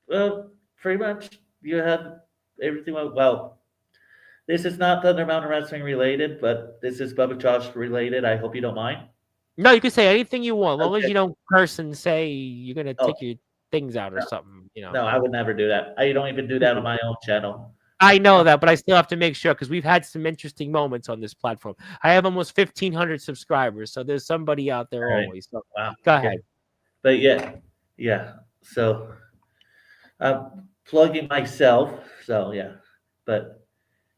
Well, pretty much you have everything. Well, this is not Thunder Mountain Wrestling related, but this is Bubba Josh related. I hope you don't mind. No, you can say anything you want, as long as Okay. you don't curse and say you're gonna Oh, take your things out or no, something. no, I would never do that. I don't even do that on my own channel. I know that, but I still have to make sure because we've had some interesting moments on this platform. I have almost 1,500 subscribers, so there's somebody out there All right. always. So Wow. go Okay. ahead. But yeah. So I'm plugging myself. So yeah. But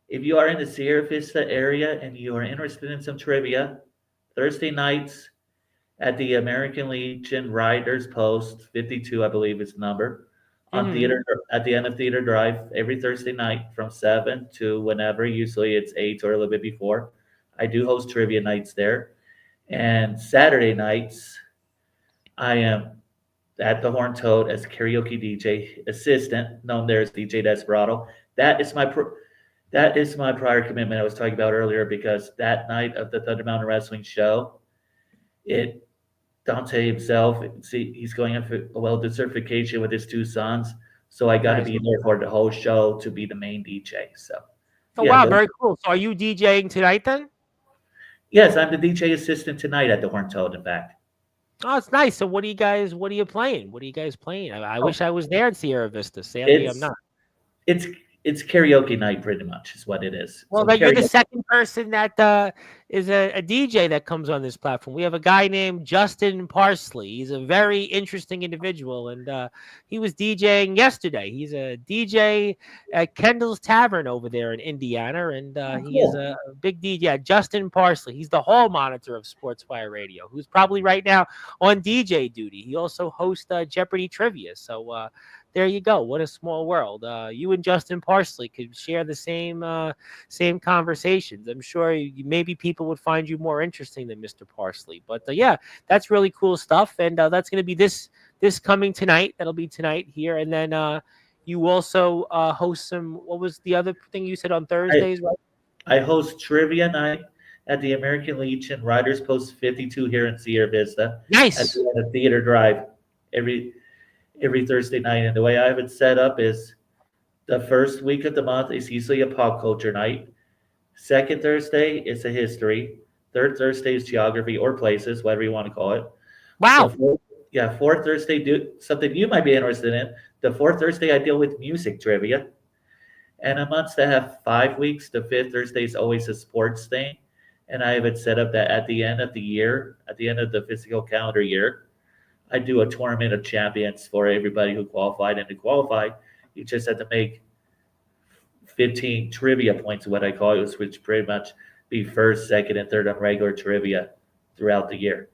if you are in the Sierra Vista area and you are interested in some trivia, Thursday nights at the American Legion Riders Post 52, I believe is the number, on Mhm. theater at the end of Theater Drive every Thursday night from 7 to whenever. Usually it's 8 or a little bit before. I do host trivia nights there. And Saturday nights, I am at the Horn Toad as karaoke DJ assistant, known there as DJ Desperado. That is my prior commitment I was talking about earlier, because that night of the Thunder Mountain Wrestling show, it Dante himself, see, he's going in for a well-deserved certification with his two sons. So I got to Nice. be there for the whole show to be the main DJ. So Oh yeah, wow, very cool. So are you DJing tonight then? yes, I'm the DJ assistant tonight at the Horn Toad, in fact. Oh, it's nice. So what are you playing? What are you guys playing? I Oh, wish I was there in Sierra Vista. Sadly, I'm it's not. it's it's karaoke night, pretty much, is what it is. Well, So but you're the karaoke. second person that is a DJ that comes on this platform. We have a guy named Justin Parsley. He's a very interesting individual, and he was DJing yesterday. He's a DJ at Kendall's Tavern over there in Indiana, and Oh, he is cool. a big DJ. Yeah, Justin Parsley. He's the hall monitor of Sportswire Radio, who's probably right now on DJ duty. He also hosts Jeopardy Trivia. So there you go. What a small world. You and Justin Parsley could share the same conversations. I'm sure maybe people would find you more interesting than Mr. Parsley. But yeah, that's really cool stuff, and that's going to be this coming tonight. That'll be tonight here, and then you also host some. What was the other thing you said on I, Thursdays? Right? I host trivia night at the American Legion Riders Post 52 here in Sierra Vista at Nice. the end of Theater Drive every Thursday night. And the way I have it set up is the first week of the month is usually a pop culture night. Second Thursday is a history. Third Thursday is geography or places, whatever you want to call it. The Wow. fourth Thursday, do something you might be interested in. The fourth Thursday, I deal with music trivia. And a month that have 5 weeks, the fifth Thursday is always a sports thing. And I have it set up that at the end of the year, at the end of the physical calendar year, I do a tournament of champions for everybody who qualified. And to qualify, you just have to make 15 trivia points, what I call it, which pretty much be first, second, and third on regular trivia throughout the year.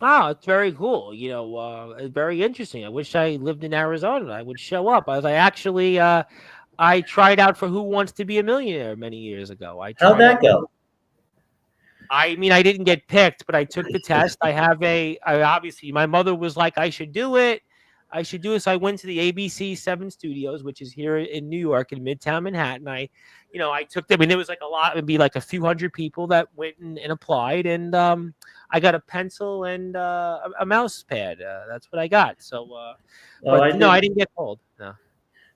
Wow, it's very cool. It's very interesting. I wish I lived in Arizona. I would show up. I actually I tried out for Who Wants to Be a Millionaire many years ago. I How'd tried out. that go? I mean, I didn't get picked, but I took the test. Obviously, my mother was like, I should do it. I should do it. So I went to the ABC 7 Studios, which is here in New York in Midtown Manhattan. I took them, and there was like a lot, it'd be like a few hundred people that went and applied. And I got a pencil and a mouse pad. That's what I got. So, Well, but no, I didn't get called. No.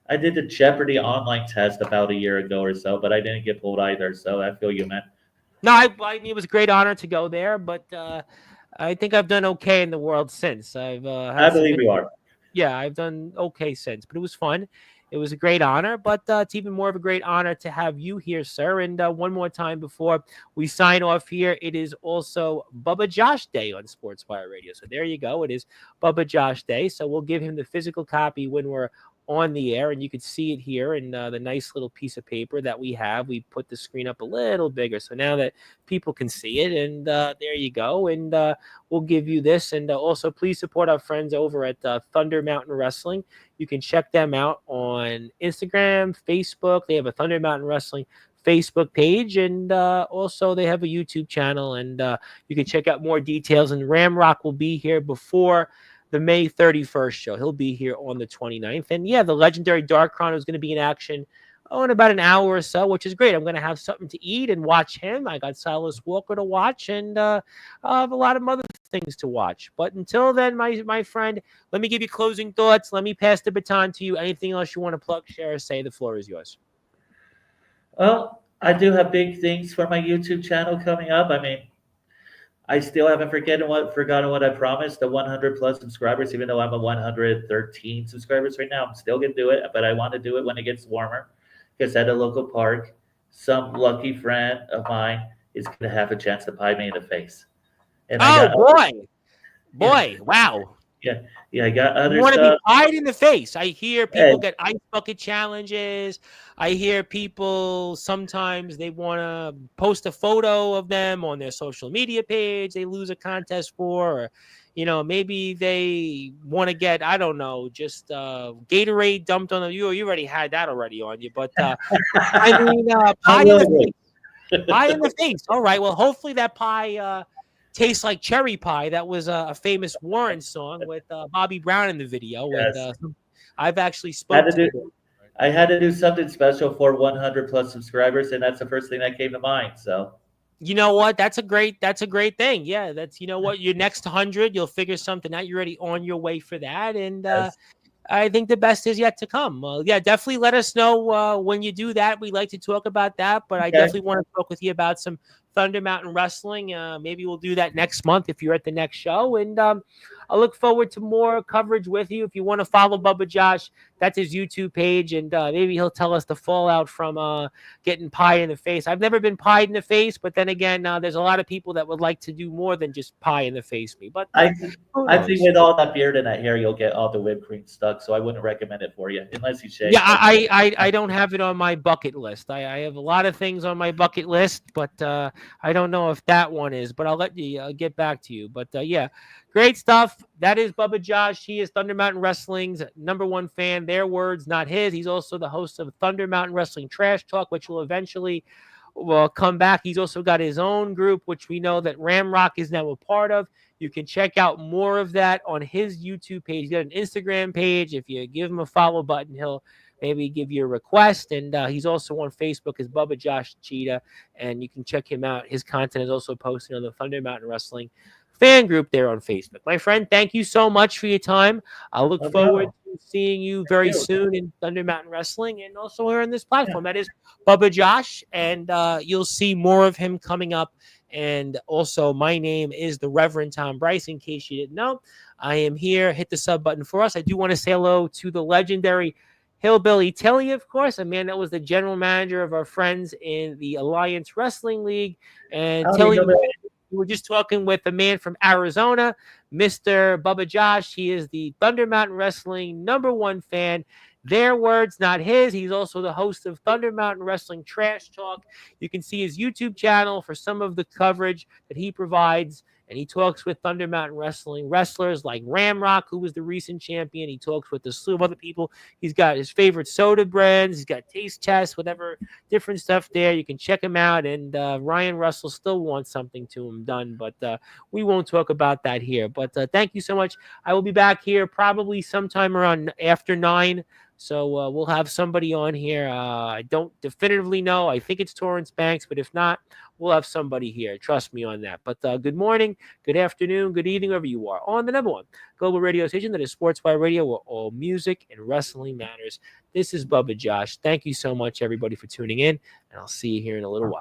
I did the Jeopardy online test about a year ago or so, but I didn't get pulled either. So I feel you, man. No, I mean, it was a great honor to go there, but I think I've done okay in the world since. I've I had some. believe you are. Yeah, I've done okay since, but it was fun. It was a great honor, but it's even more of a great honor to have you here, sir. And one more time before we sign off here, it is also Bubba Josh Day on Sportswire Radio. So there you go. It is Bubba Josh Day. So we'll give him the physical copy when we're on the air, and you could see it here in the nice little piece of paper that we have. We put the screen up a little bigger, so now that people can see it, and there you go. And we'll give you this, and also please support our friends over at Thunder Mountain Wrestling. You can check them out on Instagram, Facebook. They have a Thunder Mountain Wrestling Facebook page, and also they have a YouTube channel, and you can check out more details. And Ramrock will be here before the May 31st show. He'll be here on the 29th. And yeah, the legendary Dark Chrono is going to be in action in about an hour or so, which is great. I'm going to have something to eat and watch him. I got Silas Walker to watch, and I have a lot of other things to watch. But until then, my friend, let me give you closing thoughts. Let me pass the baton to you. Anything else you want to plug, share, or say? The floor is yours. Well, I do have big things for my YouTube channel coming up. I mean, I still haven't forgotten what I promised, the 100 plus subscribers, even though I'm at 113 subscribers right now. I'm still going to do it, but I want to do it when it gets warmer, because at a local park, some lucky friend of mine is going to have a chance to pie me in the face. And boy, wow. Yeah, I got other you want stuff. to be pied in the face. I hear people get ice bucket challenges. I hear people sometimes they want to post a photo of them on their social media page they lose a contest for, or maybe they want to get, I don't know, just Gatorade dumped on them. You already had that already on you, but I mean, pie in the face. Pie in the face. All right. Well, hopefully that pie tastes like cherry pie. That was a famous Warren song with Bobby Brown in the video. Yes. And I've actually spoken to I had to do something special for 100 plus subscribers, and that's the first thing that came to mind. So, you know what? That's a great thing. Yeah, that's what your next 100, you'll figure something out. You're already on your way for that, and yes. I think the best is yet to come. Yeah, definitely let us know when you do that. We'd like to talk about that, but I definitely want to talk with you about some Thunder Mountain Wrestling. Maybe we'll do that next month if you're at the next show. And I look forward to more coverage with you. If you want to follow Bubba Josh, that's his YouTube page, and maybe he'll tell us the fallout from getting pied in the face. I've never been pied in the face, but then again, there's a lot of people that would like to do more than just pie in the face me. But I think with all that beard and that hair, you'll get all the whipped cream stuck. So I wouldn't recommend it for you unless you shave. Yeah, I don't have it on my bucket list. I have a lot of things on my bucket list, but I don't know if that one is. But I'll let you get back to you. But yeah, great stuff. That is Bubba Josh. He is Thunder Mountain Wrestling's #1 fan. Their words, not his. He's also the host of Thunder Mountain Wrestling Trash Talk, which will eventually come back. He's also got his own group, which we know that Ramrock is now a part of. You can check out more of that on his YouTube page. He's got an Instagram page. If you give him a follow button, he'll maybe give you a request. And he's also on Facebook as Bubba Josh Tschida, and you can check him out. His content is also posted on the Thunder Mountain Wrestling fan group there on Facebook. My friend, thank you so much for your time. I look forward to seeing you very soon in Thunder Mountain Wrestling, and also here on this platform. That is Bubba Josh, and you'll see more of him coming up. And also, my name is the Reverend Tom Bryce, in case you didn't know. I am here. Hit the sub button for us. I do want to say hello to the legendary Hillbilly Tilly, of course, a man that was the general manager of our friends in the Alliance Wrestling League. And Tilly, we were just talking with a man from Arizona, Mr. Bubba Josh. He is the Thunder Mountain Wrestling #1 fan. Their words, not his. He's also the host of Thunder Mountain Wrestling Trash Talk. You can see his YouTube channel for some of the coverage that he provides. And he talks with Thunder Mountain Wrestling wrestlers like Ramrock, who was the recent champion. He talks with a slew of other people. He's got his favorite soda brands. He's got taste tests, whatever, different stuff there. You can check him out. And Ryan Russell still wants something to him done, but we won't talk about that here. But thank you so much. I will be back here probably sometime around after 9. So we'll have somebody on here. I don't definitively know. I think it's Torrance Banks, but if not, we'll have somebody here. Trust me on that. But good morning, good afternoon, good evening, wherever you are on the #1 global radio station that is Sportzwire Radio, where all music and wrestling matters. This is Bubba Josh. Thank you so much, everybody, for tuning in, and I'll see you here in a little while.